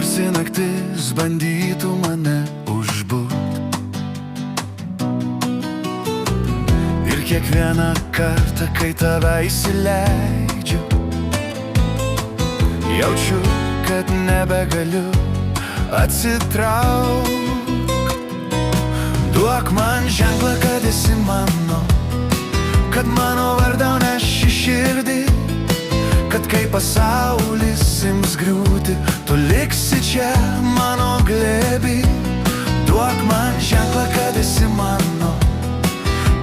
tarsi naktis bandytų mane užbūt. Ir kiekvieną kartą, kai tave įsileidžiu, jaučiu, kad nebegaliu atsitrauk. Duok man ženklą, kad esi mano, kad mano vardą neši širdį, kad kai pasaulis ims griūti, tu liksi čia mano glėby. Duok man ženklą, kad esi mano,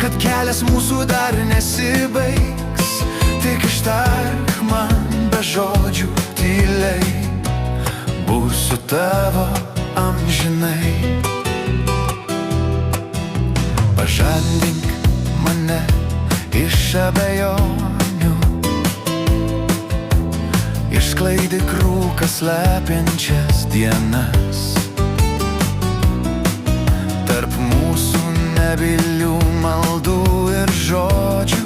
kad kelias mūsų dar nesibaigs. Tik ištark man be žodžių tyliai, būsiu tavo amžinai. Pažadink mane iš abejonių, išsklaidyk rūką slepiančias dienas. Tarp mūsų nebylių maldų ir žodžių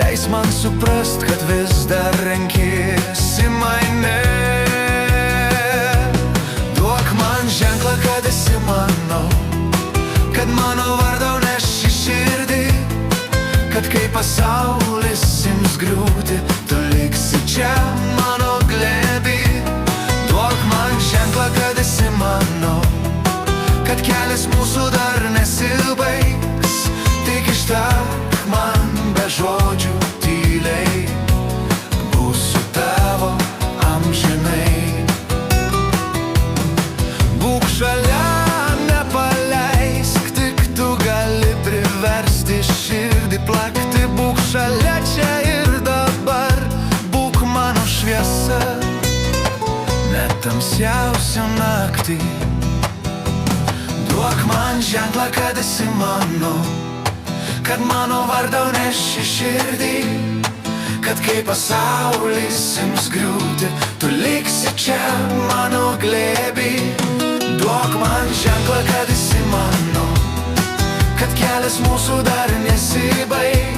leis man suprast, kad vis dar renkiesi mane. Duok man ženklą, kad esi mano, kad mano vardą neši širdį, kad kai pasaulis ims griūti, tu liksi čia mano glėby. Duok man ženklą, kad esi mano, kad kelias mūsų dar nesibaigs. Tik ištark man be žodžių tyliai, būsiu tavo amžinai. Būk šalia, nepaleisk, tik tu gali priversti širdį plakti. Būk šalia čia ir dabar, būk mano šviesa, net tamsiausią naktį. Duok man ženklą, kad esi mano, kad mano vardą neši širdį, kad kai pasaulis ims griūti, tu liksi čia mano glėby. Duok man ženklą, kad esi mano, kad kelias mūsų dar nesibaigs.